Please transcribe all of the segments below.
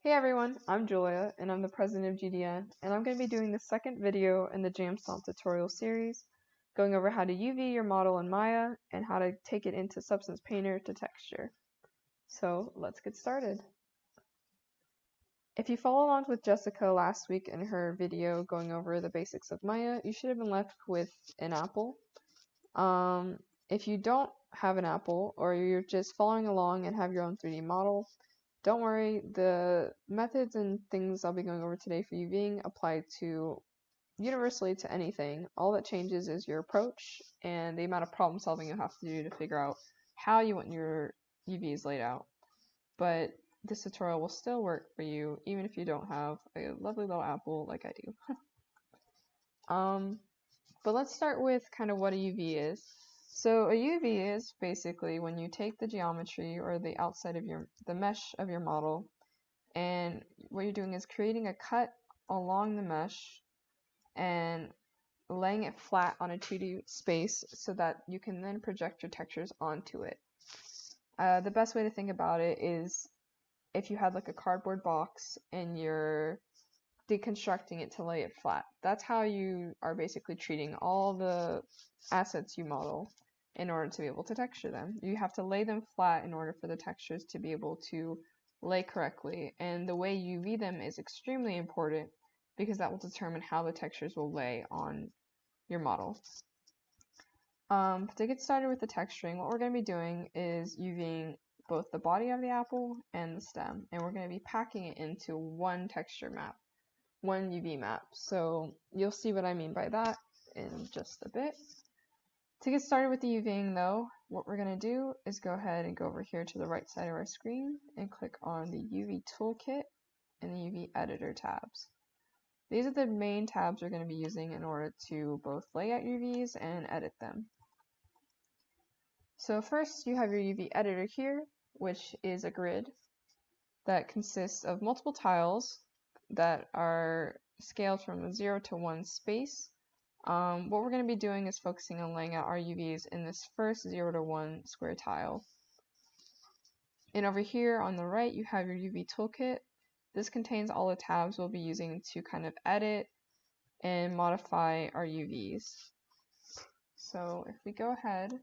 Hey everyone, I'm Julia and I'm the president of GDN, and I'm going to be doing the second video in the Stomp tutorial series, going over how to UV your model in Maya and how to take it into Substance Painter to texture. So let's get started. If you followed along with Jessica last week in her video going over the basics of Maya, you should have been left with an apple. If you don't have an apple or you're just following along and have your own 3D model, don't worry, the methods and things I'll be going over today for UVing apply to universally to anything. All that changes is your approach and the amount of problem solving you have to do to figure out how you want your UVs laid out. But this tutorial will still work for you even if you don't have a lovely little apple like I do. But let's start with kind of what a UV is. So a UV is basically when you take the geometry or the outside of the mesh of your model, and what you're doing is creating a cut along the mesh and laying it flat on a 2D space so that you can then project your textures onto it. The best way to think about it is if you had like a cardboard box and you're deconstructing it to lay it flat. That's how you are basically treating all the assets you model in order to be able to texture them. You have to lay them flat in order for the textures to be able to lay correctly, and the way you UV them is extremely important because that will determine how the textures will lay on your model. To get started with the texturing, what we're going to be doing is UVing both the body of the apple and the stem, and we're going to be packing it into one texture map, one UV map. So you'll see what I mean by that in just a bit. To get started with the UVing though, what we're going to do is go ahead and go over here to the right side of our screen and click on the UV Toolkit and the UV Editor tabs. These are the main tabs we're going to be using in order to both lay out UVs and edit them. So first you have your UV Editor here, which is a grid that consists of multiple tiles that are scaled from a 0 to 1 space. What we're going to be doing is focusing on laying out our UVs in this first 0 to 1 square tile. And over here on the right you have your UV Toolkit. This contains all the tabs we'll be using to kind of edit and modify our UVs. So if we go ahead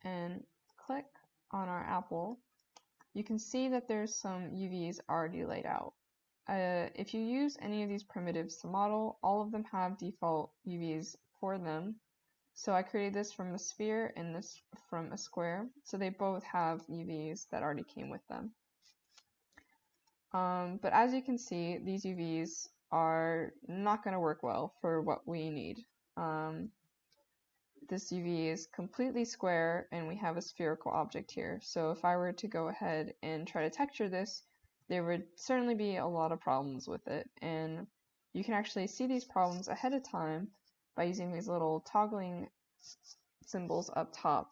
and click on our apple, you can see that there's some UVs already laid out. If you use any of these primitives to model, all of them have default UVs for them. So I created this from a sphere and this from a square, so they both have UVs that already came with them. But as you can see, these UVs are not going to work well for what we need. This UV is completely square and we have a spherical object here. So if I were to go ahead and try to texture this, there would certainly be a lot of problems with it, and you can actually see these problems ahead of time by using these little toggling symbols up top.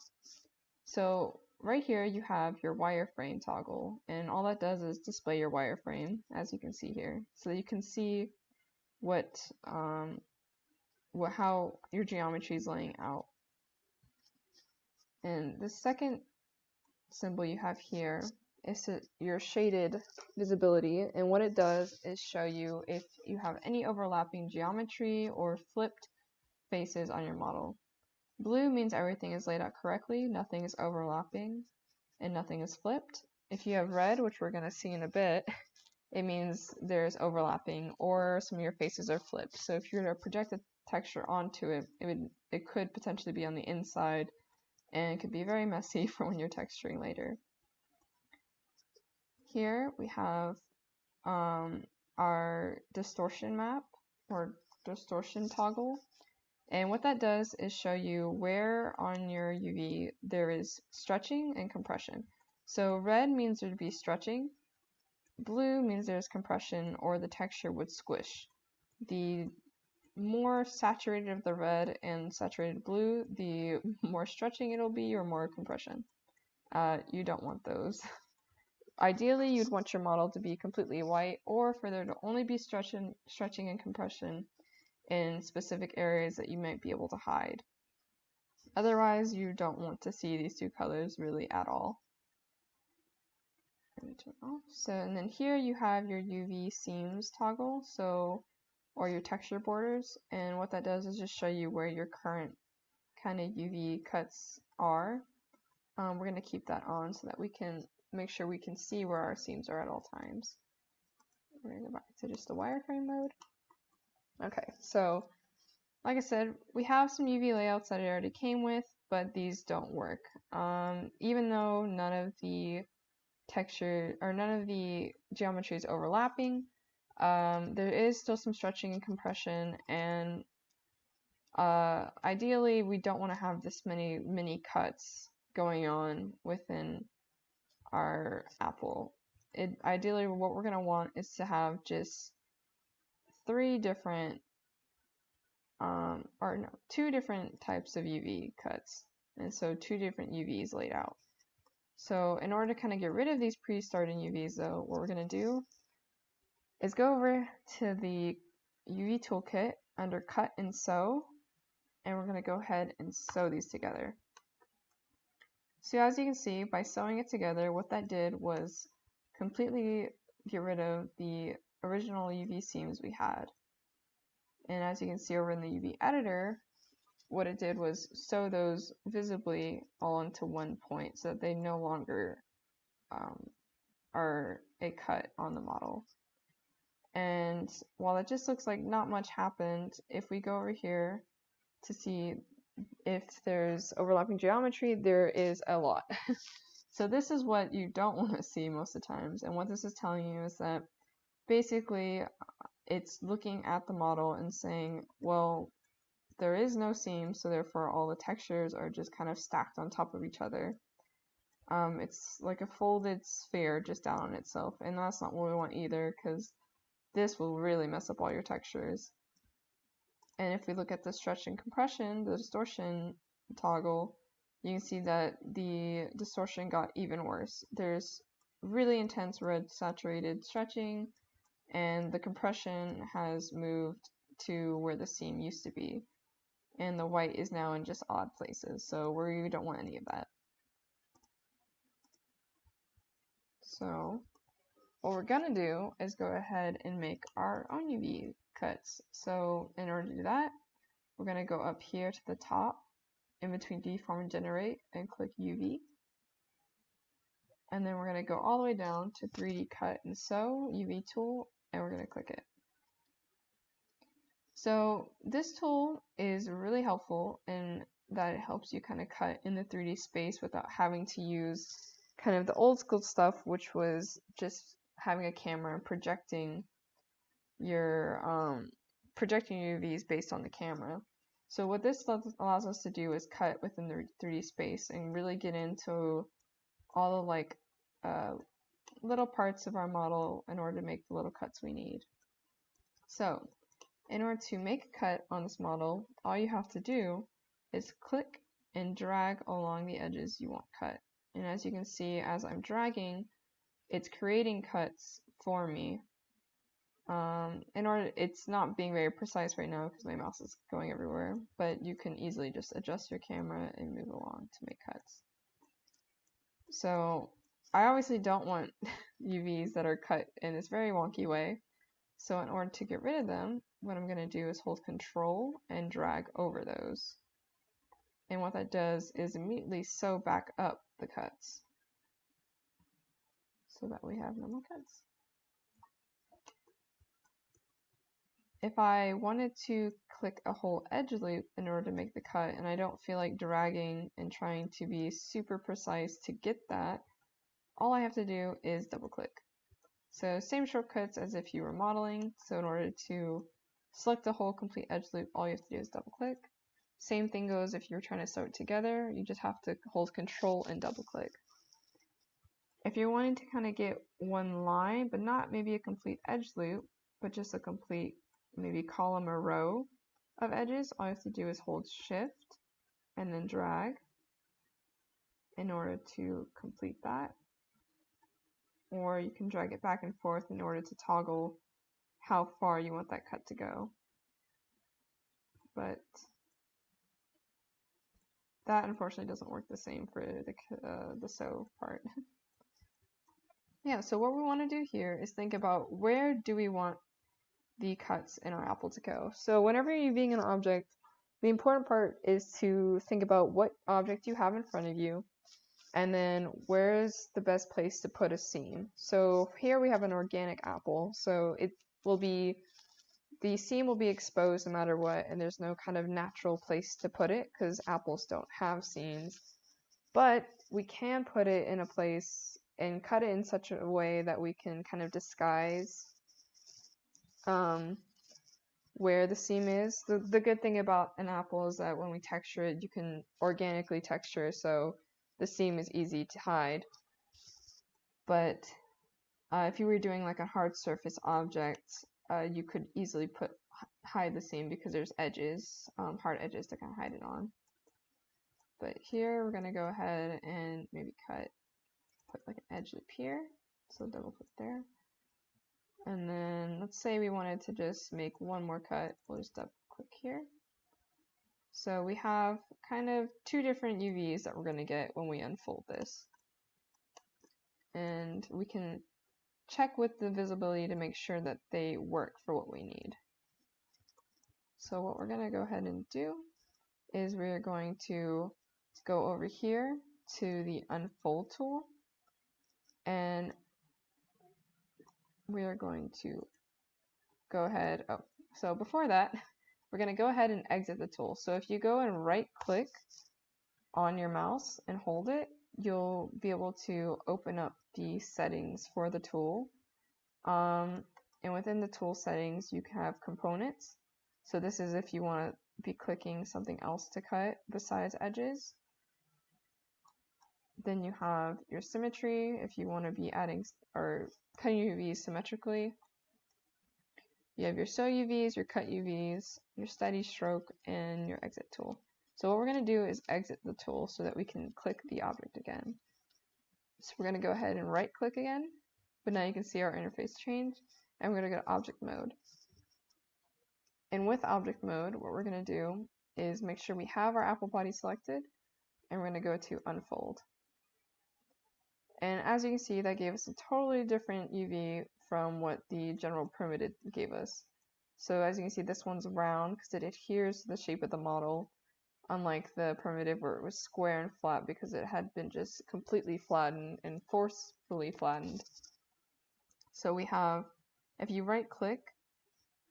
So right here you have your wireframe toggle, and all that does is display your wireframe, as you can see here, so that you can see how your geometry is laying out. And the second symbol you have here is your shaded visibility, and what it does is show you if you have any overlapping geometry or flipped faces on your model. Blue means everything is laid out correctly, nothing is overlapping, and nothing is flipped. If you have red, which we're going to see in a bit, it means there's overlapping or some of your faces are flipped. So if you were to project a texture onto it, it could potentially be on the inside, and it could be very messy for when you're texturing later. Here we have our distortion map or distortion toggle, and what that does is show you where on your UV there is stretching and compression. So red means there'd be stretching, blue means there's compression or the texture would squish. The more saturated of the red and saturated blue, the more stretching it'll be or more compression. You don't want those. Ideally, you'd want your model to be completely white, or for there to only be stretching and compression in specific areas that you might be able to hide. Otherwise, you don't want to see these two colors really at all. Turn it off. So, and then here you have your UV seams toggle, so, or your texture borders, and what that does is just show you where your current kind of UV cuts are. We're going to keep that on so that we can make sure we can see where our seams are at all times. We're going to go back to just the wireframe mode. Okay, so like I said, we have some UV layouts that it already came with, but these don't work. Even though none of the texture or none of the geometry is overlapping, there is still some stretching and compression, and ideally we don't want to have this many mini cuts going on within our apple. Ideally what we're going to want is to have just two different types of UV cuts, and so two different UVs laid out. So in order to kind of get rid of these pre-starting UVs though, what we're going to do is go over to the UV toolkit under cut and sew, and we're going to go ahead and sew these together. So as you can see, by sewing it together, what that did was completely get rid of the original UV seams we had. And as you can see over in the UV editor, what it did was sew those visibly all into one point so that they no longer are a cut on the model. And while it just looks like not much happened, if we go over here to see if there's overlapping geometry, there is a lot. So this is what you don't want to see most of the times, and what this is telling you is that basically it's looking at the model and saying, well, there is no seam, so therefore all the textures are just kind of stacked on top of each other. It's like a folded sphere just down on itself, and that's not what we want either, because this will really mess up all your textures. And if we look at the stretch and compression, the distortion toggle, you can see that the distortion got even worse. There's really intense red saturated stretching, and the compression has moved to where the seam used to be. And the white is now in just odd places, so we don't want any of that. So what we're going to do is go ahead and make our own UV cuts. So in order to do that, we're going to go up here to the top in between deform and generate and click UV. And then we're going to go all the way down to 3D cut and sew UV tool, and we're going to click it. So this tool is really helpful in that it helps you kind of cut in the 3D space without having to use kind of the old school stuff, which was just having a camera and projecting your UVs based on the camera. So what this allows us to do is cut within the 3D space and really get into all the like little parts of our model in order to make the little cuts we need. So in order to make a cut on this model, all you have to do is click and drag along the edges you want cut. And as you can see, as I'm dragging, it's creating cuts for me. It's not being very precise right now because my mouse is going everywhere, but you can easily just adjust your camera and move along to make cuts. So I obviously don't want UVs that are cut in this very wonky way. So in order to get rid of them, what I'm going to do is hold Control and drag over those. And what that does is immediately sew back up the cuts so that we have normal cuts. If I wanted to click a whole edge loop in order to make the cut, and I don't feel like dragging and trying to be super precise to get that, all I have to do is double click. So same shortcuts as if you were modeling. So in order to select the whole complete edge loop, all you have to do is double click. Same thing goes if you're trying to sew it together. You just have to hold Control and double click. If you're wanting to kind of get one line, but not maybe a complete edge loop, but just a complete maybe column or row of edges, all you have to do is hold Shift and then drag in order to complete that. Or you can drag it back and forth in order to toggle how far you want that cut to go. But that unfortunately doesn't work the same for the sew part. Yeah, so what we want to do here is think about where do we want the cuts in our apple to go. So whenever you're viewing an object, the important part is to think about what object you have in front of you, and then where's the best place to put a seam. So here we have an organic apple, so it will be, the seam will be exposed no matter what, and there's no kind of natural place to put it because apples don't have seams. But we can put it in a place and cut it in such a way that we can kind of disguise where the seam is. The good thing about an apple is that when we texture it, you can organically texture, so the seam is easy to hide. But if you were doing like a hard surface object, you could easily hide the seam because there's edges, hard edges to kind of hide it on. But here we're gonna go ahead and maybe put like an edge loop here, so double click there. And then let's say we wanted to just make one more cut, we'll just double click here. So we have kind of two different UVs that we're going to get when we unfold this. And we can check with the visibility to make sure that they work for what we need. So what we're going to go ahead and do is we're going to go over here to the unfold tool, and we are going to go ahead, so before that, we're going to go ahead and exit the tool. So if you go and right click on your mouse and hold it, you'll be able to open up the settings for the tool. And within the tool settings, you can have components. So this is if you want to be clicking something else to cut besides edges. Then you have your symmetry if you want to be adding or cutting UVs symmetrically. You have your sew UVs, your cut UVs, your steady stroke, and your exit tool. So what we're going to do is exit the tool so that we can click the object again. So we're going to go ahead and right click again, but now you can see our interface change, and we're going to go to object mode. And with object mode, what we're going to do is make sure we have our apple body selected, and we're going to go to unfold. And as you can see, that gave us a totally different UV from what the general primitive gave us. So as you can see, this one's round because it adheres to the shape of the model, unlike the primitive where it was square and flat because it had been just completely flattened and forcefully flattened. So we have, if you right click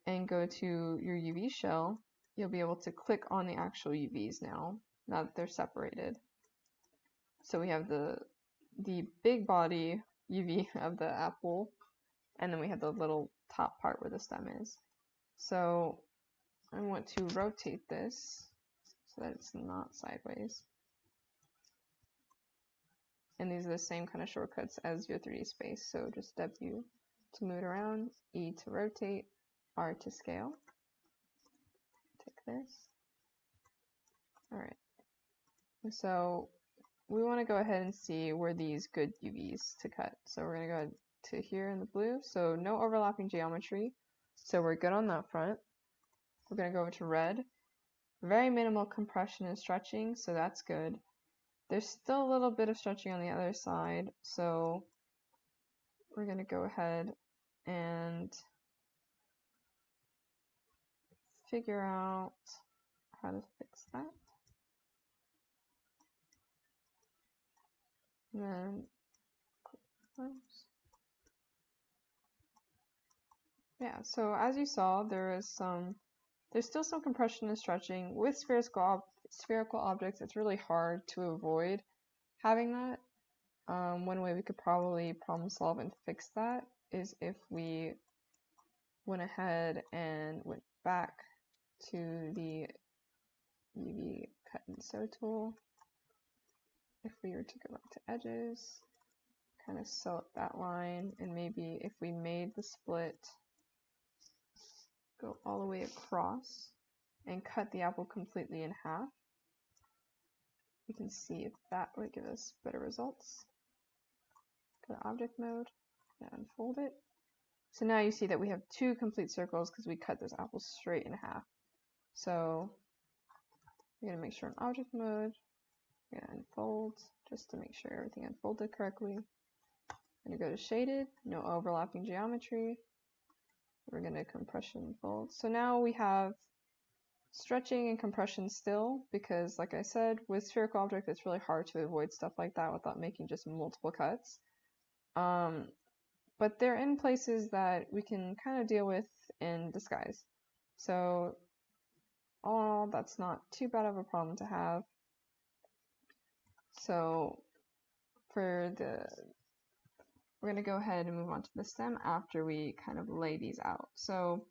and go to your UV shell, you'll be able to click on the actual UVs now that they're separated. So we have the big body UV of the apple, and then we have the little top part where the stem is. So I want to rotate this so that it's not sideways. And these are the same kind of shortcuts as your 3D space. So just W to move it around, E to rotate, R to scale. Take this. Alright. So we want to go ahead and see where these good UVs to cut. So we're going to go to here in the blue. So no overlapping geometry. So we're good on that front. We're going to go over to red. Very minimal compression and stretching, so that's good. There's still a little bit of stretching on the other side, so we're going to go ahead and figure out how to fix that. And then yeah, so as you saw, there's still some compression and stretching. With spherical objects, it's really hard to avoid having that. One way we could probably problem solve and fix that is if we went ahead and went back to the UV cut and sew tool. If we were to go back to edges, kind of sew up that line, and maybe if we made the split go all the way across and cut the apple completely in half, we can see if that would give us better results. Go to object mode and unfold it. So now you see that we have two complete circles because we cut this apple straight in half. So we're going to make sure in object mode, we're going to unfold just to make sure everything unfolded correctly. I'm going to go to shaded, no overlapping geometry. We're going to compression fold. So now we have stretching and compression still, because like I said, with spherical objects it's really hard to avoid stuff like that without making just multiple cuts. But they're in places that we can kind of deal with in disguise. So all in all, that's not too bad of a problem to have. So we're going to go ahead and move on to the stem after we kind of lay these out. So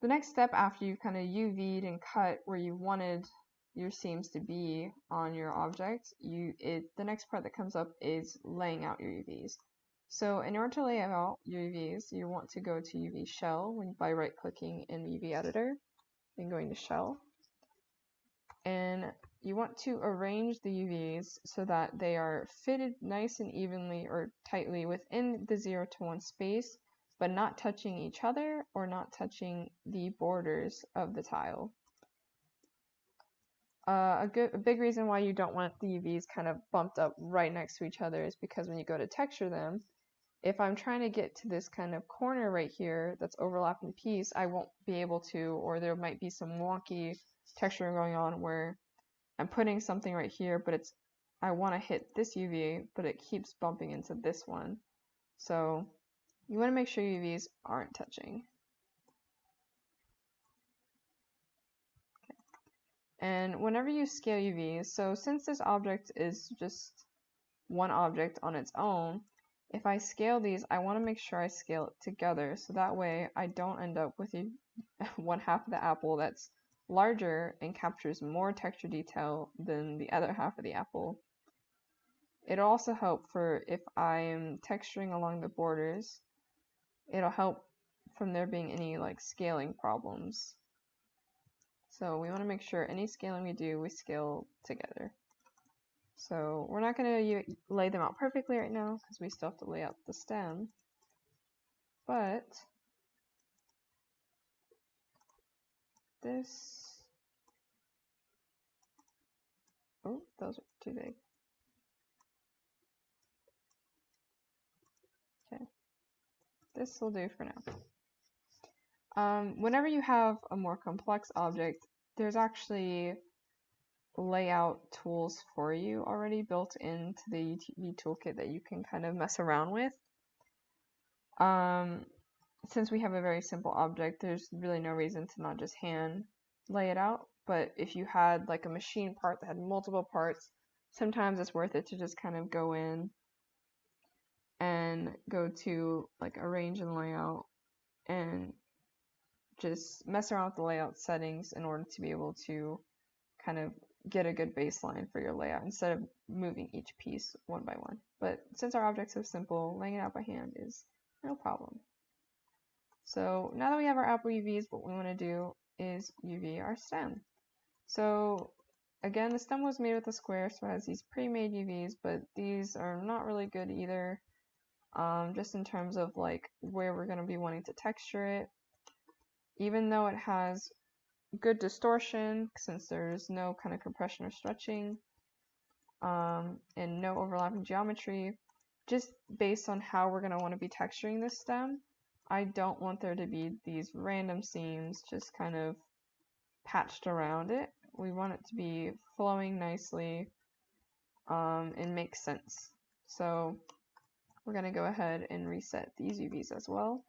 the next step after you've kind of UV'd and cut where you wanted your seams to be on your object, the next part that comes up is laying out your UVs. So in order to lay out your UVs, you want to go to UV shell by right-clicking in UV editor and going to shell. And you want to arrange the UVs so that they are fitted nice and evenly or tightly within the 0 to 1 space, but not touching each other or not touching the borders of the tile. A big reason why you don't want the UVs kind of bumped up right next to each other is because when you go to texture them, if I'm trying to get to this kind of corner right here that's overlapping piece, I won't be able to, or there might be some wonky texturing going on where I'm putting something right here, but I want to hit this UV, but it keeps bumping into this one. So you want to make sure UVs aren't touching. Okay. And whenever you scale UVs, so since this object is just one object on its own, if I scale these, I want to make sure I scale it together, so that way I don't end up with one half of the apple that's larger and captures more texture detail than the other half of the apple. It'll also help for if I am texturing along the borders, it'll help from there being any like scaling problems. So we want to make sure any scaling we do, we scale together. So we're not going to lay them out perfectly right now because we still have to lay out the stem, but this, oh, those are too big. Okay, this will do for now. Whenever you have a more complex object, there's actually layout tools for you already built into the UV toolkit that you can kind of mess around with. Since we have a very simple object, there's really no reason to not just hand lay it out. But if you had like a machine part that had multiple parts, sometimes it's worth it to just kind of go in and go to like arrange and layout and just mess around with the layout settings in order to be able to kind of get a good baseline for your layout instead of moving each piece one by one. But since our object's so simple, laying it out by hand is no problem. So now that we have our apple UVs, what we want to do is UV our stem. So again, the stem was made with a square, so it has these pre-made UVs, but these are not really good either, just in terms of like where we're going to be wanting to texture it. Even though it has good distortion, since there's no kind of compression or stretching, and no overlapping geometry, just based on how we're going to want to be texturing this stem, I don't want there to be these random seams just kind of patched around it. We want it to be flowing nicely and make sense. So we're going to go ahead and reset these UVs as well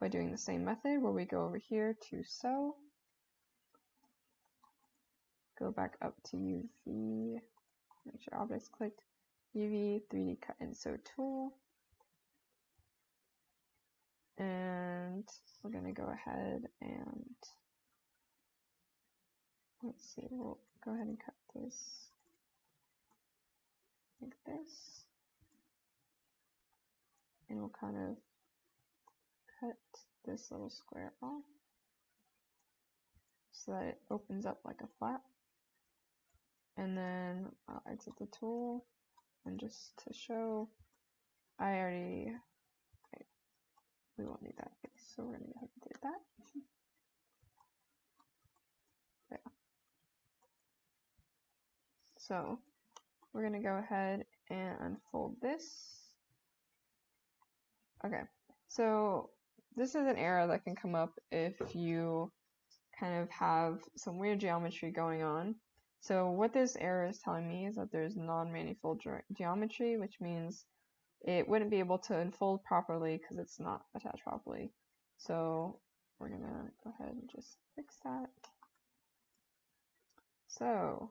by doing the same method where we go over here to sew, go back up to UV, make sure object's clicked, UV, 3D cut and sew tool, and we're going to go ahead and let's see, we'll go ahead and cut this like this, and we'll kind of cut this little square off so that it opens up like a flap. And then I'll exit the tool, and just to show, we won't need that piece, so we're going to go ahead and do that. There. So we're going to go ahead and unfold this, Okay, so this is an error that can come up if you kind of have some weird geometry going on. So what this error is telling me is that there's non-manifold geometry, which means it wouldn't be able to unfold properly because it's not attached properly. So we're gonna go ahead and just fix that. So,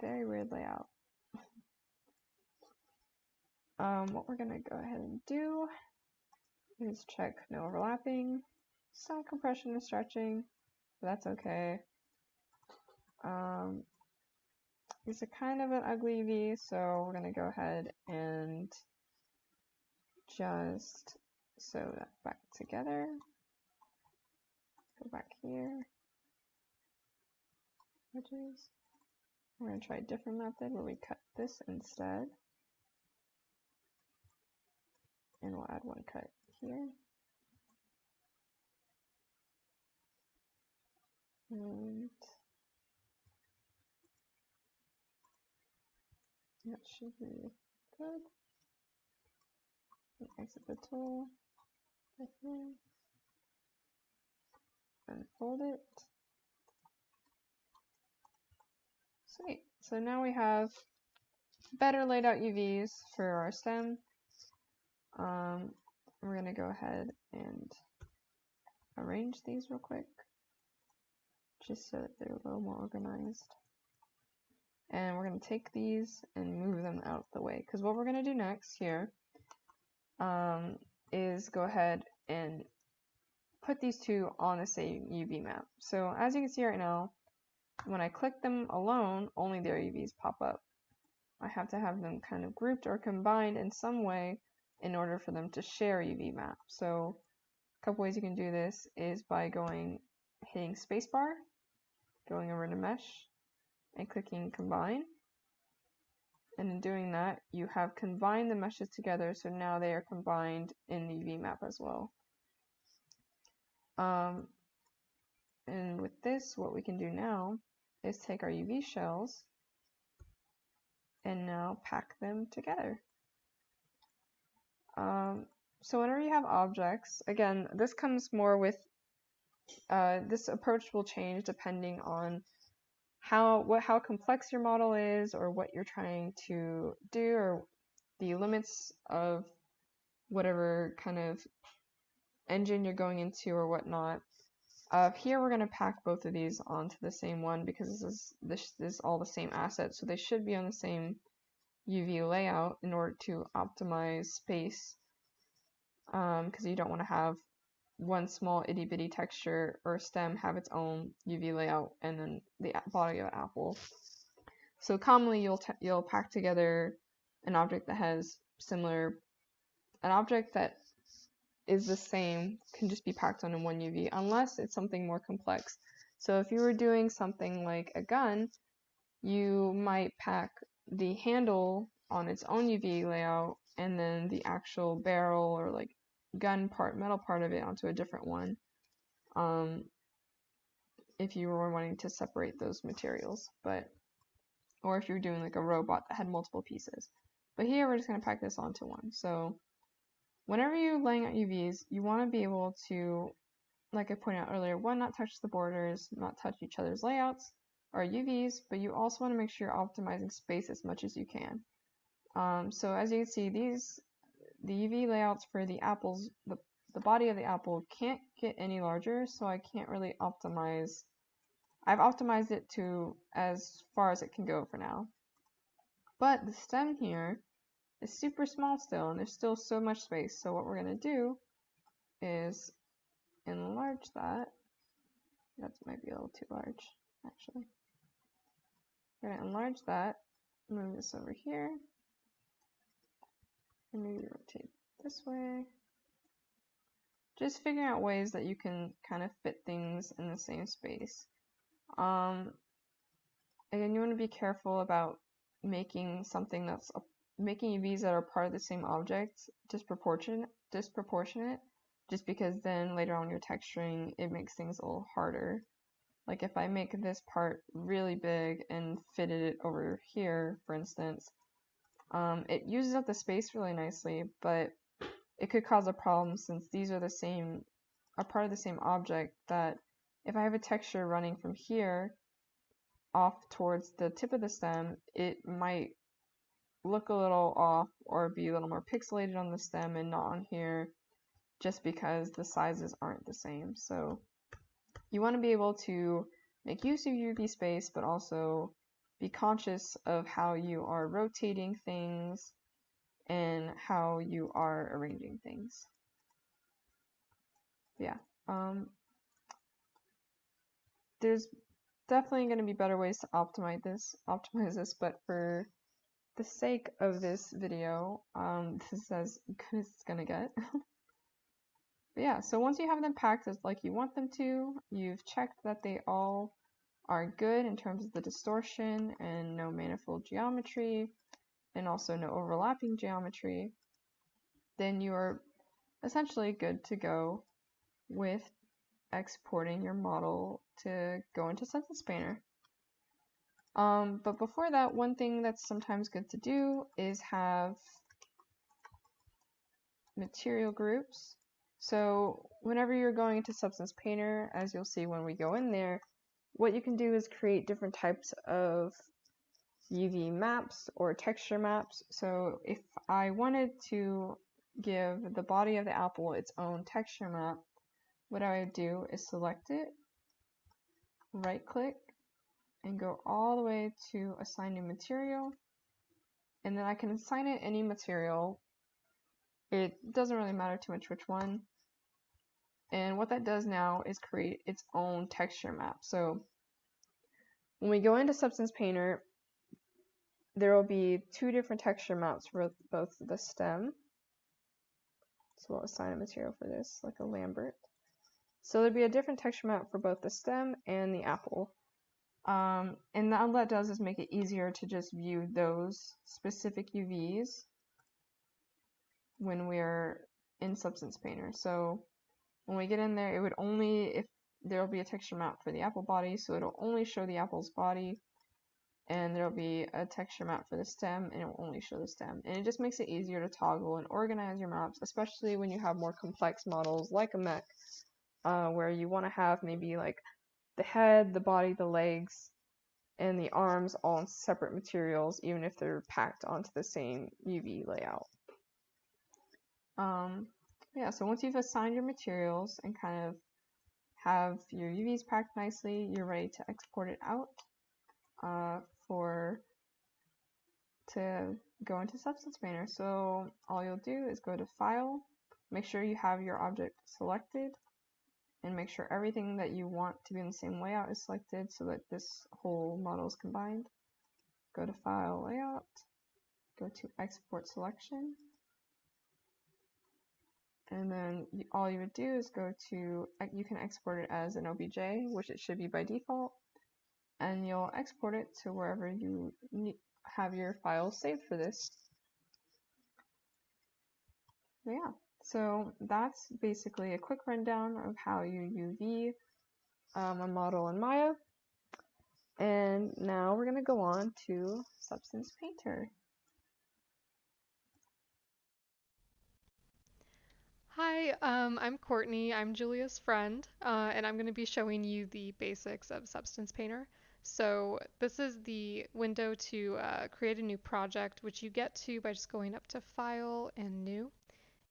very weird layout. What we're gonna go ahead and do is check no overlapping, some compression and stretching, but that's okay. It's a kind of an ugly V, so we're gonna go ahead and just sew that back together. Go back here, edges. We're gonna try a different method where we cut this instead. And we'll add one cut here. And that should be good. And exit the tool. Right here. Unfold it. Sweet. So now we have better laid out UVs for our stem. We're going to go ahead and arrange these real quick, just so that they're a little more organized. And we're going to take these and move them out of the way, because what we're going to do next here is go ahead and put these two on the same UV map. So as you can see right now, when I click them alone, only their UVs pop up. I have to have them kind of grouped or combined in some way in order for them to share a UV map. So a couple ways you can do this is by hitting spacebar, going over to mesh, and clicking combine. And in doing that, you have combined the meshes together, so now they are combined in the UV map as well. And with this, what we can do now is take our UV shells and now pack them together. So whenever you have objects, again, this comes more with, this approach will change depending on how complex your model is, or what you're trying to do, or the limits of whatever kind of engine you're going into or whatnot. Here we're going to pack both of these onto the same one because this is all the same asset, so they should be on the same UV layout in order to optimize space, because you don't want to have one small itty bitty texture or stem have its own UV layout and then the body of the apple. So commonly you'll pack together an object that has an object that is the same can just be packed on in one UV unless it's something more complex. So if you were doing something like a gun, you might pack the handle on its own UV layout and then the actual barrel or like gun part, metal part of it onto a different one, if you were wanting to separate those materials, or if you're doing like a robot that had multiple pieces. But here we're just going to pack this onto one. So whenever you're laying out UVs, you want to be able to, like I pointed out earlier, one, not touch the borders, not touch each other's layouts or UVs, but you also want to make sure you're optimizing space as much as you can. So as you can see, the UV layouts for the apples, the body of the apple can't get any larger, so I can't really optimize. I've optimized it to as far as it can go for now. But the stem here is super small still, and there's still so much space. So what we're going to do is enlarge that. That might be a little too large, actually. We're going to enlarge that, move this over here, and maybe rotate this way. Just figuring out ways that you can kind of fit things in the same space. Again, you want to be careful about making something making UVs that are part of the same object disproportionate, just because then later on you're texturing, it makes things a little harder. Like if I make this part really big and fitted it over here, for instance, It uses up the space really nicely, but it could cause a problem since these are a part of the same object, that if I have a texture running from here off towards the tip of the stem, it might look a little off or be a little more pixelated on the stem and not on here, just because the sizes aren't the same. So you want to be able to make use of UV space, but also be conscious of how you are rotating things and how you are arranging things. Yeah, there's definitely going to be better ways to optimize this, but for the sake of this video, this is as good as it's gonna get. But yeah, so once you have them packed as like you want them to, you've checked that they all are good in terms of the distortion and no manifold geometry, and also no overlapping geometry, then you are essentially good to go with exporting your model to go into Substance Painter. But before that, one thing that's sometimes good to do is have material groups. So whenever you're going into Substance Painter, as you'll see when we go in there, what you can do is create different types of UV maps or texture maps. So if I wanted to give the body of the apple its own texture map, what I would do is select it, right click, and go all the way to assign new material, and then I can assign it any material. It doesn't really matter too much which one. And what that does now is create its own texture map. So when we go into Substance Painter, there will be two different texture maps for both the stem. So we'll assign a material for this, like a Lambert. So there'll be a different texture map for both the stem and the apple. And all that does is make it easier to just view those specific UVs when we're in Substance Painter. So when we get in there, it would only, if there'll be a texture map for the apple body, so it'll only show the apple's body, and there'll be a texture map for the stem, and it will only show the stem. And it just makes it easier to toggle and organize your maps, especially when you have more complex models like a mech, where you want to have maybe like the head, the body, the legs, and the arms all in separate materials, even if they're packed onto the same UV layout. Yeah, so once you've assigned your materials and kind of have your UVs packed nicely, you're ready to export it out to go into Substance Painter. So all you'll do is go to File, make sure you have your object selected, and make sure everything that you want to be in the same layout is selected so that this whole model is combined. Go to File, Layout, go to Export Selection, and then all you would do is go to, you can export it as an OBJ, which it should be by default, and you'll export it to wherever you have your files saved for this. Yeah, so that's basically a quick rundown of how you UV a model in Maya. And now we're going to go on to Substance Painter. Hi, I'm Courtney. I'm Julia's friend, and I'm going to be showing you the basics of Substance Painter. So this is the window to create a new project, which you get to by just going up to File and New.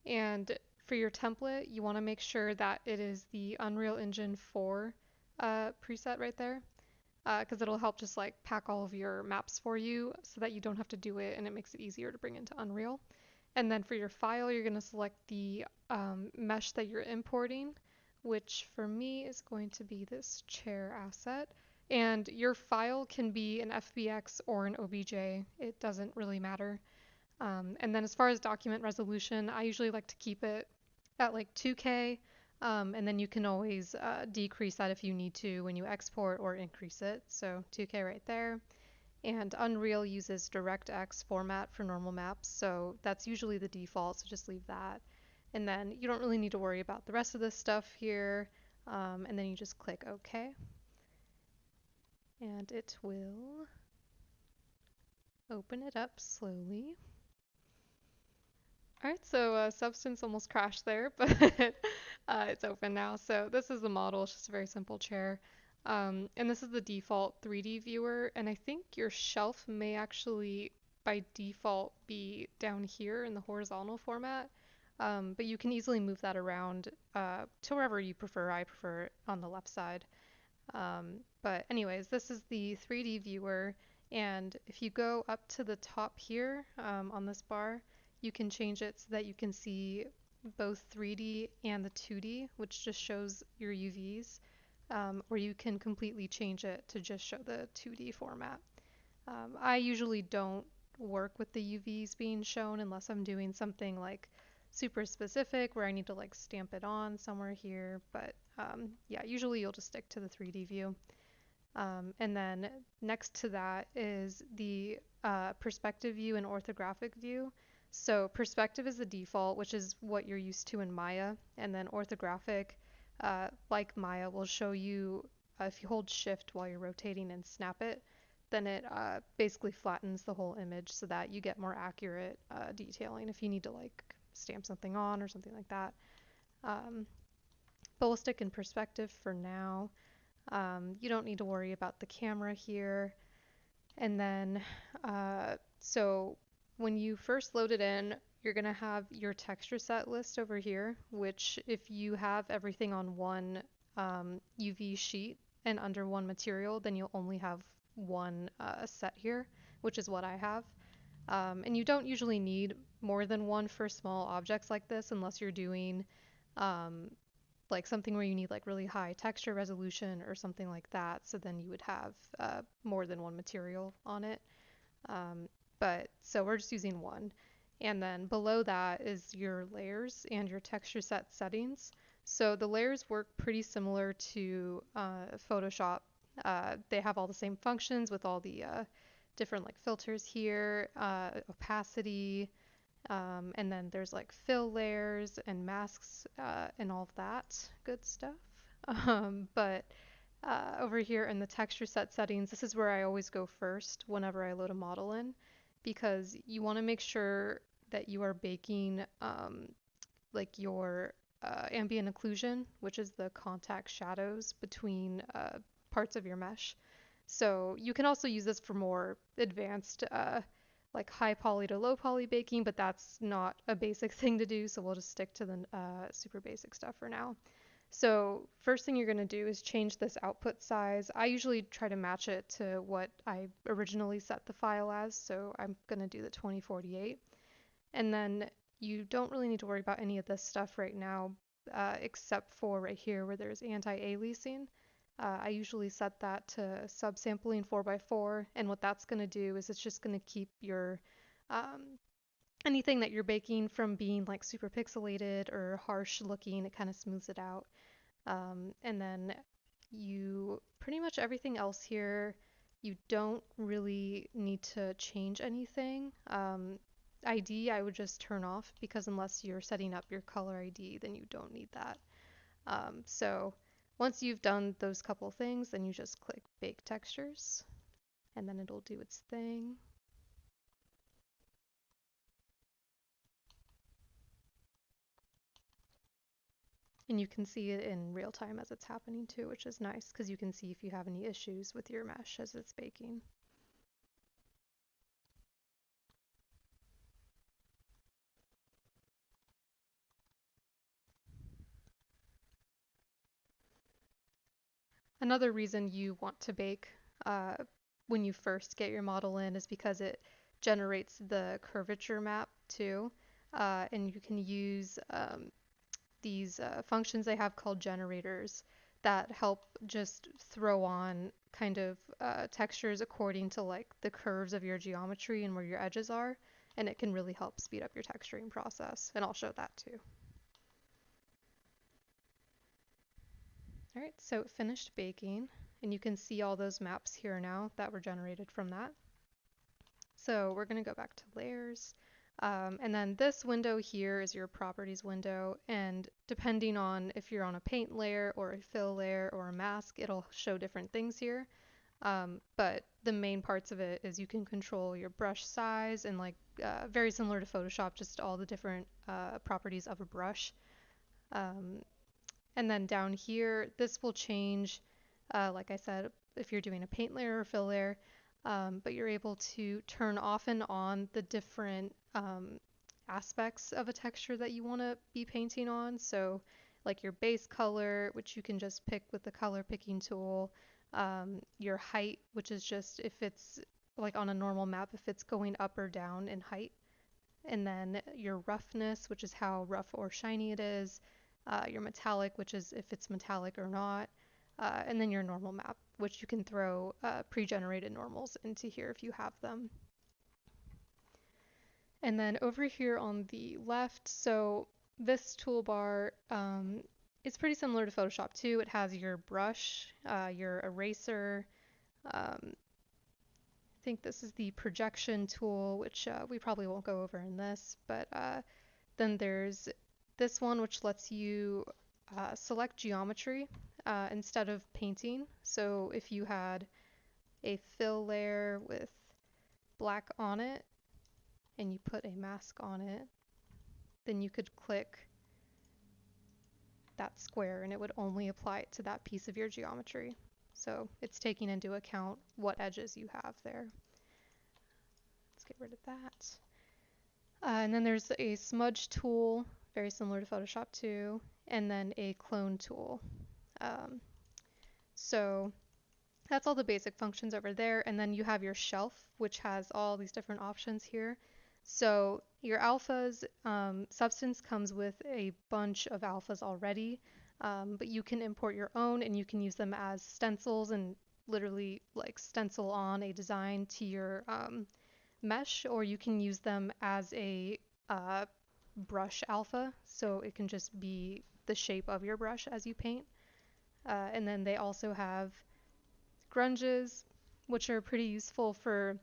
And for your template, you want to make sure that it is the Unreal Engine 4 preset right there, because it'll help just like pack all of your maps for you so that you don't have to do it, and it makes it easier to bring into Unreal. And then for your file, you're going to select the mesh that you're importing, which for me is going to be this chair asset. And your file can be an FBX or an OBJ. It doesn't really matter. And then as far as document resolution, I usually like to keep it at like 2K. And then you can always decrease that if you need to when you export, or increase it. So 2K right there. And Unreal uses DirectX format for normal maps, so that's usually the default, so just leave that. And then you don't really need to worry about the rest of this stuff here. And then you just click OK. And it will open it up slowly. All right, so Substance almost crashed there, but it's open now. So this is the model. It's just a very simple chair. And this is the default 3D viewer. And I think your shelf may actually, by default, be down here in the horizontal format. But you can easily move that around to wherever you prefer. I prefer it on the left side. But anyways, this is the 3D viewer, and if you go up to the top here on this bar, you can change it so that you can see both 3D and the 2D, which just shows your UVs, or you can completely change it to just show the 2D format. I usually don't work with the UVs being shown unless I'm doing something like super specific where I need to like stamp it on somewhere here. But yeah, usually you'll just stick to the 3D view. And then next to that is the perspective view and orthographic view. So perspective is the default, which is what you're used to in Maya. And then orthographic, like Maya, will show you if you hold shift while you're rotating and snap it, then it basically flattens the whole image so that you get more accurate detailing if you need to like stamp something on or something like that. Um, but we'll stick in perspective for now. You don't need to worry about the camera here. And then, so when you first load it in, you're going to have your texture set list over here, which if you have everything on one UV sheet and under one material, then you'll only have one set here, which is what I have. And you don't usually need more than one for small objects like this unless you're doing um, like something where you need like really high texture resolution or something like that. So then you would have more than one material on it. Um, but so we're just using one. And then below that is your layers and your texture set settings. So the layers work pretty similar to Photoshop. They have all the same functions with all the different like filters here, opacity, and then there's like fill layers and masks and all of that good stuff. But over here in the texture set settings, this is where I always go first whenever I load a model in, because you want to make sure that you are baking like your ambient occlusion, which is the contact shadows between parts of your mesh. So you can also use this for more advanced like high poly to low poly baking, but that's not a basic thing to do, so we'll just stick to the super basic stuff for now. So first thing you're going to do is change this output size. I usually try to match it to what I originally set the file as, so I'm going to do the 2048. And then you don't really need to worry about any of this stuff right now, except for right here where there's anti-aliasing. I usually set that to subsampling 4x4, and what that's going to do is it's just going to keep your anything that you're baking from being like super pixelated or harsh looking. It kind of smooths it out. And then you pretty much everything else here, you don't really need to change anything. ID I would just turn off because unless you're setting up your color ID, then you don't need that. So once you've done those couple things, then you just click Bake Textures, and then it'll do its thing. And you can see it in real time as it's happening too, which is nice because you can see if you have any issues with your mesh as it's baking. Another reason you want to bake uh, when you first get your model in is because it generates the curvature map too. And you can use these functions they have called generators that help just throw on kind of textures according to like the curves of your geometry and where your edges are. And it can really help speed up your texturing process. And I'll show that too. All right, so it finished baking, and you can see all those maps here now that were generated from that. So we're going to go back to layers. And then this window here is your properties window, and depending on if you're on a paint layer or a fill layer or a mask, it'll show different things here. But the main parts of it is you can control your brush size and like very similar to Photoshop, just all the different properties of a brush. Um, and then down here, this will change, like I said, if you're doing a paint layer or fill layer, but you're able to turn off and on the different aspects of a texture that you want to be painting on. So, like your base color, which you can just pick with the color picking tool, your height, which is just if it's like on a normal map, if it's going up or down in height, and then your roughness, which is how rough or shiny it is, your metallic, which is if it's metallic or not, and then your normal map, which you can throw pre-generated normals into here if you have them. And then over here on the left, so this toolbar is pretty similar to Photoshop too. It has your brush, your eraser. I think this is the projection tool, which we probably won't go over in this, but then there's this one, which lets you select geometry instead of painting. So if you had a fill layer with black on it and you put a mask on it, then you could click that square and it would only apply it to that piece of your geometry. So it's taking into account what edges you have there. Let's get rid of that. And then there's a smudge tool, very similar to Photoshop too, and then a clone tool. Um, so that's all the basic functions over there. And then you have your shelf, which has all these different options here. So your alphas, Substance comes with a bunch of alphas already, but you can import your own and you can use them as stencils and literally like stencil on a design to your mesh, or you can use them as a uh, brush alpha, so it can just be the shape of your brush as you paint. And then they also have grunges, which are pretty useful for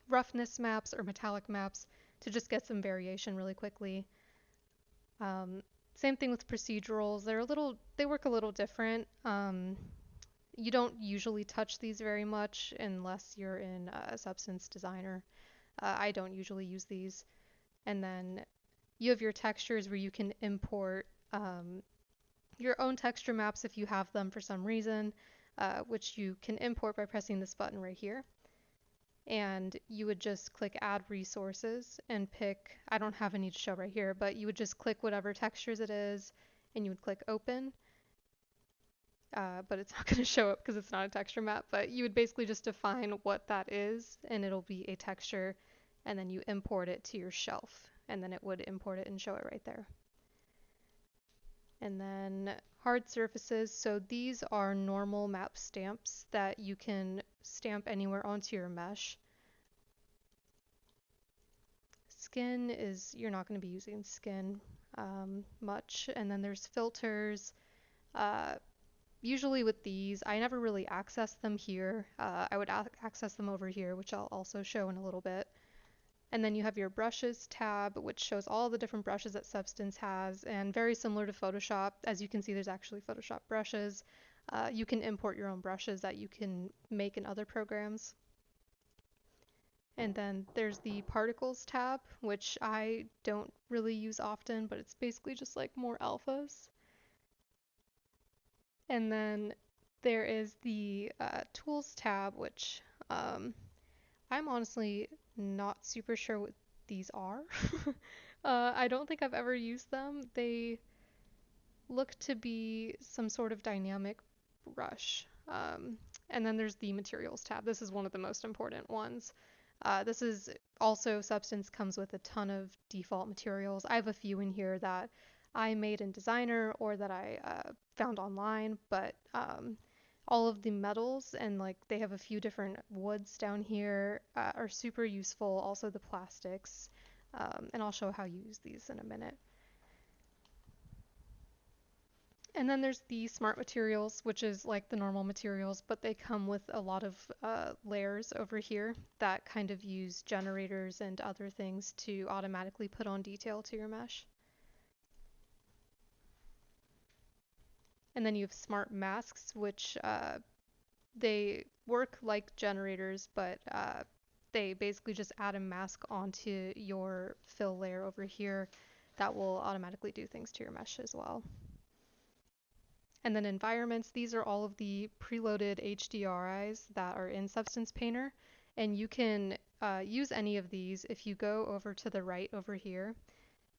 roughness maps or metallic maps to just get some variation really quickly. Same thing with procedurals. They work a little different. You don't usually touch these very much unless you're in Substance Designer. I don't usually use these. And then you have your textures where you can import your own texture maps if you have them for some reason, which you can import by pressing this button right here. And you would just click add resources and pick, I don't have any to show right here, but you would just click whatever textures it is and you would click open. But it's not going to show up because it's not a texture map, but you would basically just define what that is and it'll be a texture, and then you import it to your shelf and then it would import it and show it right there. And then hard surfaces, so these are normal map stamps that you can stamp anywhere onto your mesh. Skin is, you're not going to be using skin much. And then there's filters. Uh, Usually with these, I never really access them here. I would access them over here, which I'll also show in a little bit. And then you have your brushes tab, which shows all the different brushes that Substance has, and very similar to Photoshop. As you can see, there's actually Photoshop brushes. You can import your own brushes that you can make in other programs. And then there's the particles tab, which I don't really use often, but it's basically just like more alphas. And then there is the tools tab, which I'm honestly not super sure what these are. I don't think I've ever used them. They look to be some sort of dynamic brush. And then there's the materials tab. This is one of the most important ones. This is also, Substance comes with a ton of default materials. I have a few in here that I made in Designer or that I found online, but all of the metals and like they have a few different woods down here are super useful. Also the plastics, and I'll show how you use these in a minute. And then there's the smart materials, which is like the normal materials, but they come with a lot of layers over here that kind of use generators and other things to automatically put on detail to your mesh. And then you have smart masks, which work like generators, but they basically just add a mask onto your fill layer over here that will automatically do things to your mesh as well. And then environments, these are all of the preloaded HDRIs that are in Substance Painter. And you can use any of these if you go over to the right over here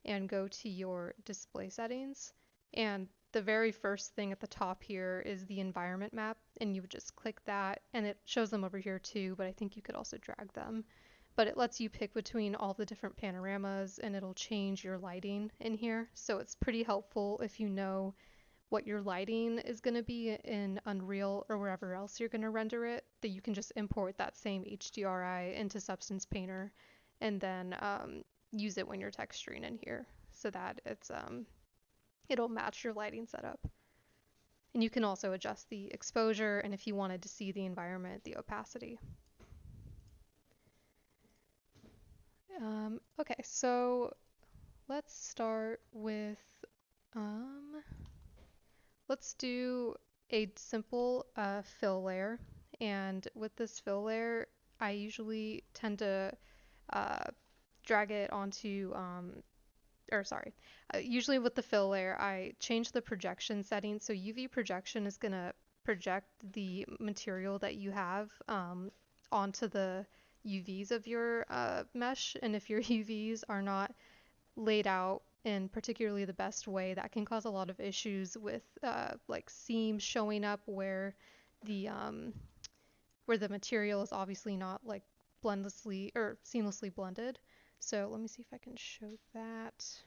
and go to your display settings. And the very first thing at the top here is the environment map, and you would just click that, and it shows them over here too, but I think you could also drag them. But it lets you pick between all the different panoramas, and it'll change your lighting in here. So it's pretty helpful if you know what your lighting is going to be in Unreal or wherever else you're going to render it, that you can just import that same HDRI into Substance Painter and then use it when you're texturing in here so that it'll match your lighting setup. And you can also adjust the exposure and if you wanted to see the environment, the opacity. Okay, so let's start with let's do a simple fill layer. And with this fill layer, I usually tend to uh, drag it onto, or sorry, usually with the fill layer, I change the projection setting. So UV projection is going to project the material that you have onto the UVs of your mesh. And if your UVs are not laid out in particularly the best way, that can cause a lot of issues with like seams showing up where the material is obviously not like blendlessly or seamlessly blended. So let me see if I can show that.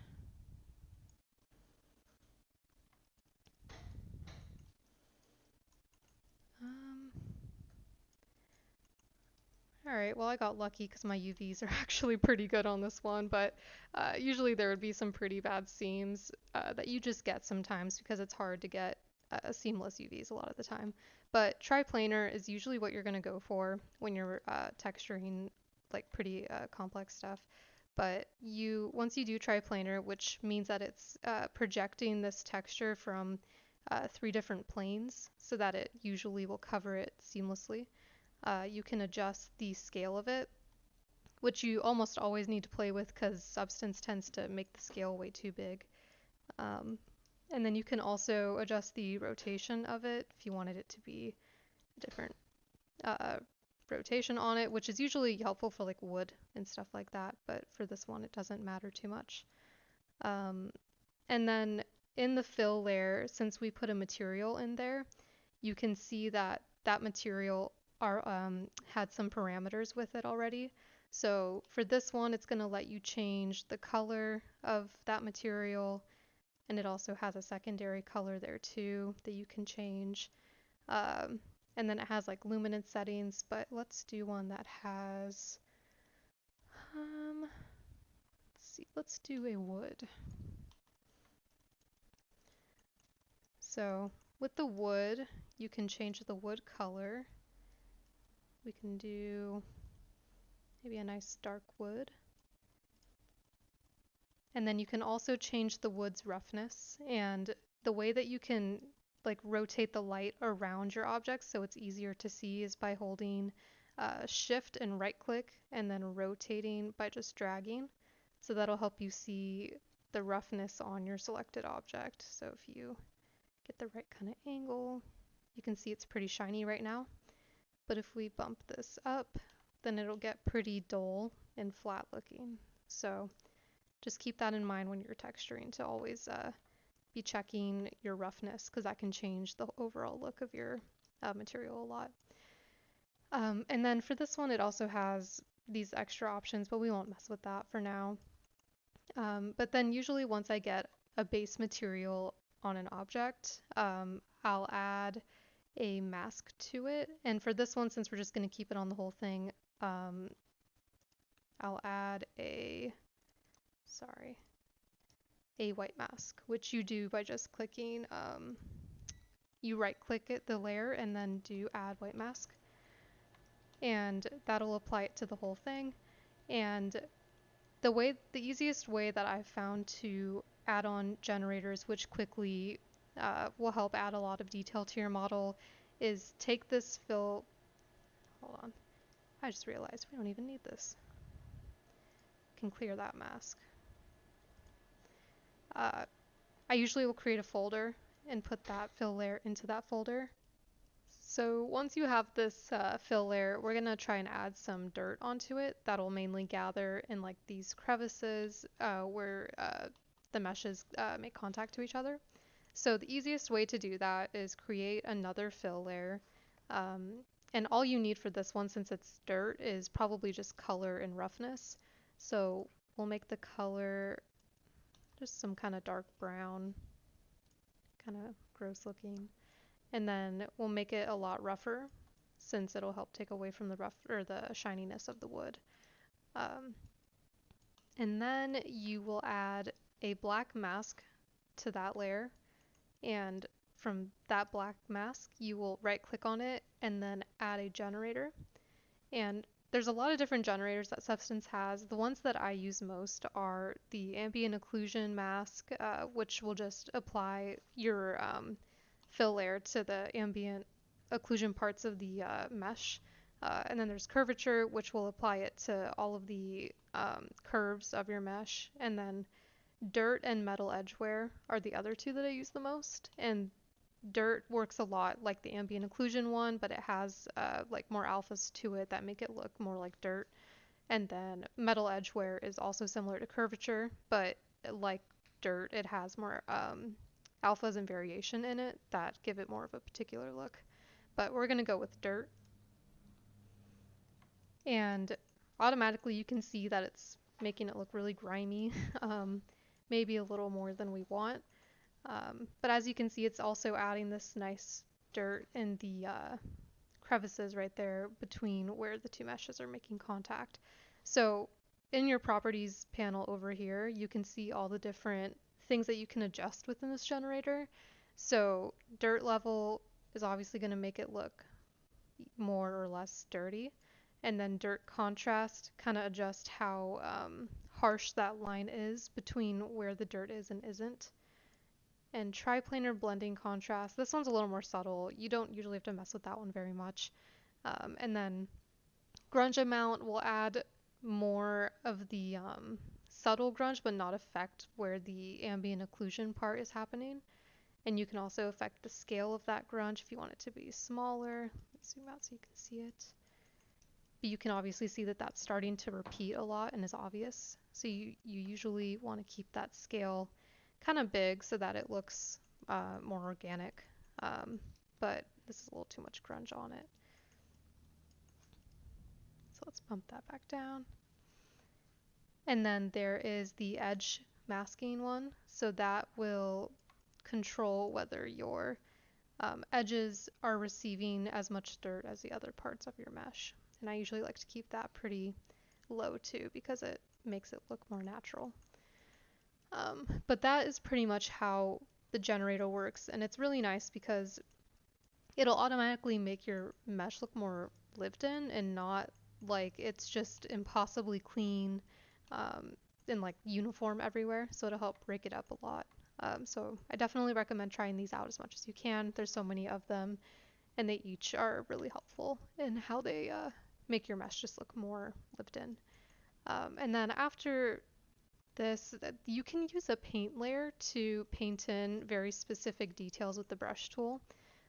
Um, all right, well, I got lucky because my UVs are actually pretty good on this one, but usually there would be some pretty bad seams that you just get sometimes because it's hard to get seamless UVs a lot of the time. But triplanar is usually what you're going to go for when you're texturing like pretty complex stuff. But once you do triplanar, which means that it's projecting this texture from 3 different planes so that it usually will cover it seamlessly. You can adjust the scale of it, which you almost always need to play with because Substance tends to make the scale way too big. Um, and then you can also adjust the rotation of it if you wanted it to be a different uh, rotation on it, which is usually helpful for like wood and stuff like that. But for this one, it doesn't matter too much. Um, and then in the fill layer, since we put a material in there, you can see that that material had some parameters with it already. So for this one, it's going to let you change the color of that material, and it also has a secondary color there too that you can change. Um, and then it has like luminance settings, but let's do one that has, let's see, let's do a wood. So with the wood, you can change the wood color. We can do maybe a nice dark wood. And then you can also change the wood's roughness, and the way that you can like rotate the light around your object so it's easier to see is by holding shift and right click and then rotating by just dragging. So that'll help you see the roughness on your selected object. So if you get the right kind of angle, you can see it's pretty shiny right now. But if we bump this up, then it'll get pretty dull and flat looking. So just keep that in mind when you're texturing to always be checking your roughness because that can change the overall look of your material a lot. And then for this one, it also has these extra options, but we won't mess with that for now. But then usually once I get a base material on an object, I'll add a mask to it. And for this one, since we're just going to keep it on the whole thing, I'll add a white mask, which you do by just clicking, you right click it, the layer, and then do add white mask. And that'll apply it to the whole thing. And the easiest way that I've found to add on generators, which quickly will help add a lot of detail to your model, is take this fill hold on. I just realized we don't even need this. Can clear that mask. I usually will create a folder and put that fill layer into that folder. So once you have this fill layer, we're going to try and add some dirt onto it. That'll mainly gather in like these crevices where the meshes make contact to each other. So the easiest way to do that is create another fill layer. And all you need for this one, since it's dirt, is probably just color and roughness. So we'll make the color just some kind of dark brown, kind of gross looking. And then we'll make it a lot rougher since it'll help take away from the rough or the shininess of the wood. Um, and then you will add a black mask to that layer, and from that black mask you will right click on it and then add a generator. And there's a lot of different generators that Substance has. The ones that I use most are the ambient occlusion mask, which will just apply your fill layer to the ambient occlusion parts of the mesh. And then there's curvature, which will apply it to all of the curves of your mesh. And then dirt and metal edge wear are the other two that I use the most. And dirt works a lot like the ambient occlusion one, but it has like more alphas to it that make it look more like dirt. And then metal edge wear is also similar to curvature, but like dirt, it has more alphas and variation in it that give it more of a particular look. But we're going to go with dirt. And automatically you can see that it's making it look really grimy, maybe a little more than we want. But as you can see, it's also adding this nice dirt in the crevices right there between where the two meshes are making contact. So in your properties panel over here, you can see all the different things that you can adjust within this generator. So dirt level is obviously going to make it look more or less dirty. And then dirt contrast kind of adjust how harsh that line is between where the dirt is and isn't. And triplanar blending contrast, this one's a little more subtle. You don't usually have to mess with that one very much. And then grunge amount will add more of the subtle grunge, but not affect where the ambient occlusion part is happening. And you can also affect the scale of that grunge if you want it to be smaller. Let's zoom out so you can see it. But you can obviously see that that's starting to repeat a lot and is obvious. So you usually want to keep that scale kind of big so that it looks more organic. But this is a little too much grunge on it. So let's bump that back down. And then there is the edge masking one. So that will control whether your edges are receiving as much dirt as the other parts of your mesh. And I usually like to keep that pretty low too because it makes it look more natural. But that is pretty much how the generator works, and it's really nice because it'll automatically make your mesh look more lived in and not like it's just impossibly clean and like uniform everywhere. So it'll help break it up a lot. So I definitely recommend trying these out as much as you can. There's so many of them, and they each are really helpful in how they make your mesh just look more lived in. And then after this, you can use a paint layer to paint in very specific details with the brush tool.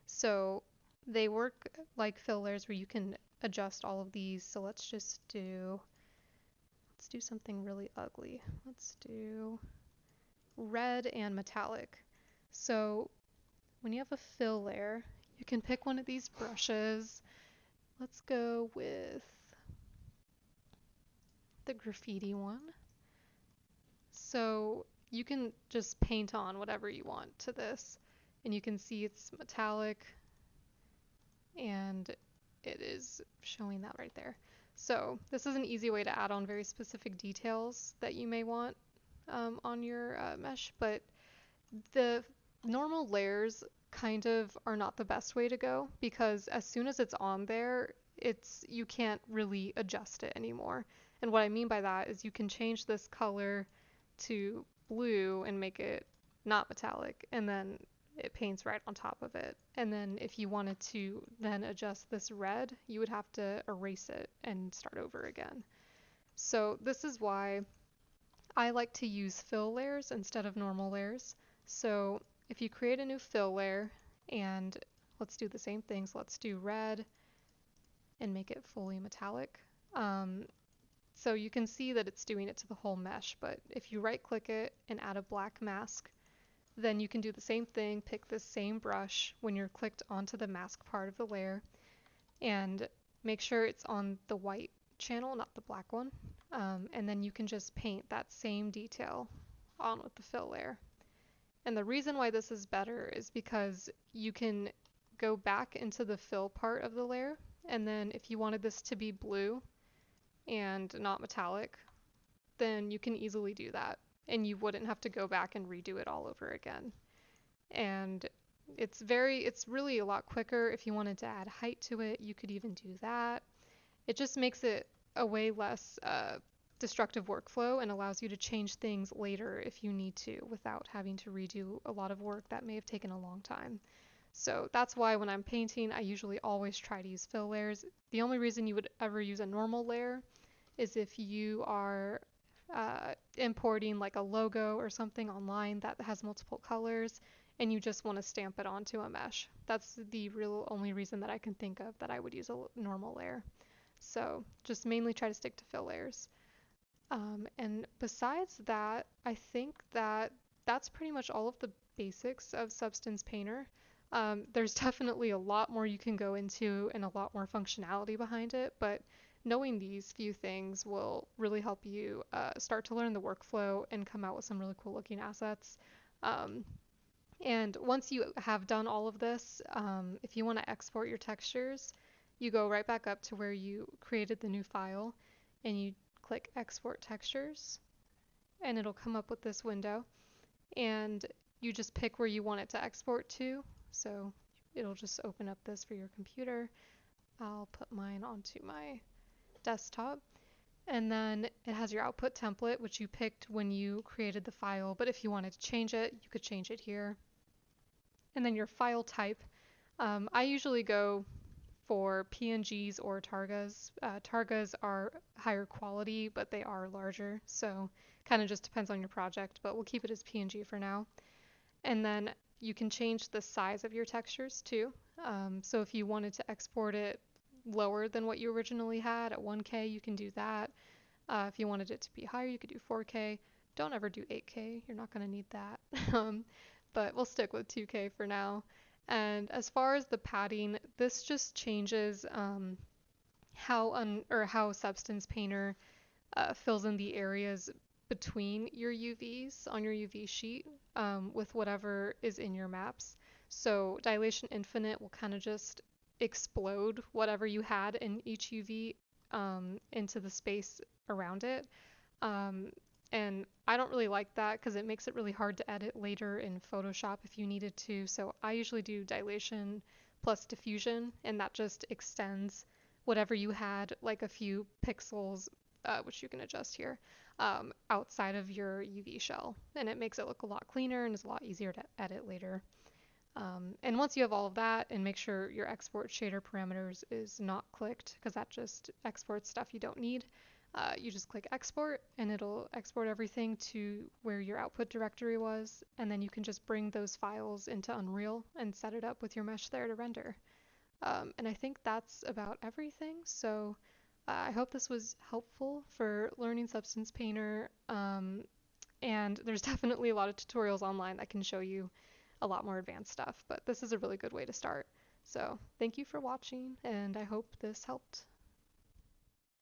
So they work like fill layers where you can adjust all of these. So let's do something really ugly. Let's do red and metallic. So when you have a fill layer, you can pick one of these brushes. Let's go with the graffiti one. So you can just paint on whatever you want to this, and you can see it's metallic and it is showing that right there. So this is an easy way to add on very specific details that you may want on your mesh, but the normal layers kind of are not the best way to go because as soon as it's on there, you can't really adjust it anymore. And what I mean by that is you can change this color to blue and make it not metallic, and then it paints right on top of it. And then if you wanted to then adjust this red, you would have to erase it and start over again. So this is why I like to use fill layers instead of normal layers. So if you create a new fill layer, and let's do the same things, let's do red and make it fully metallic. Um, so you can see that it's doing it to the whole mesh, but if you right click it and add a black mask, then you can do the same thing, pick the same brush when you're clicked onto the mask part of the layer, and make sure it's on the white channel, not the black one. And then you can just paint that same detail on with the fill layer. And the reason why this is better is because you can go back into the fill part of the layer, and then if you wanted this to be blue and not metallic, then you can easily do that. And you wouldn't have to go back and redo it all over again. And it's really a lot quicker. If you wanted to add height to it, you could even do that. It just makes it a way less destructive workflow and allows you to change things later if you need to without having to redo a lot of work that may have taken a long time. So that's why when I'm painting, I usually always try to use fill layers. The only reason you would ever use a normal layer is if you are importing like a logo or something online that has multiple colors and you just want to stamp it onto a mesh. That's the real only reason that I can think of that I would use a normal layer. So just mainly try to stick to fill layers. And besides that, I think that that's pretty much all of the basics of Substance Painter. There's definitely a lot more you can go into and a lot more functionality behind it, but knowing these few things will really help you start to learn the workflow and come out with some really cool looking assets. Um, and once you have done all of this, if you want to export your textures, you go right back up to where you created the new file and you click Export Textures, and it'll come up with this window. And you just pick where you want it to export to. So it'll just open up this for your computer. I'll put mine onto my desktop. And then it has your output template, which you picked when you created the file. But if you wanted to change it, you could change it here. And then your file type. I usually go for PNGs or Targas. Targas are higher quality, but they are larger. So kind of just depends on your project, but we'll keep it as PNG for now. And then you can change the size of your textures too. So if you wanted to export it lower than what you originally had at 1K, you can do that. If you wanted it to be higher, you could do 4K. Don't ever do 8K. You're not going to need that. But we'll stick with 2K for now. And as far as the padding, this just changes how Substance Painter fills in the areas between your UVs on your UV sheet with whatever is in your maps. So Dilation Infinite will kind of just explode whatever you had in each UV into the space around it. Um, and I don't really like that because it makes it really hard to edit later in Photoshop if you needed to. So I usually do dilation plus diffusion, and that just extends whatever you had, like a few pixels, which you can adjust here, outside of your UV shell. And it makes it look a lot cleaner and is a lot easier to edit later. And once you have all of that, and make sure your export shader parameters is not clicked, because that just exports stuff you don't need, you just click export and it'll export everything to where your output directory was, and then you can just bring those files into Unreal and set it up with your mesh there to render. And I think that's about everything. So I hope this was helpful for learning Substance Painter. And there's definitely a lot of tutorials online that can show you a lot more advanced stuff, but this is a really good way to start. So thank you for watching, and I hope this helped.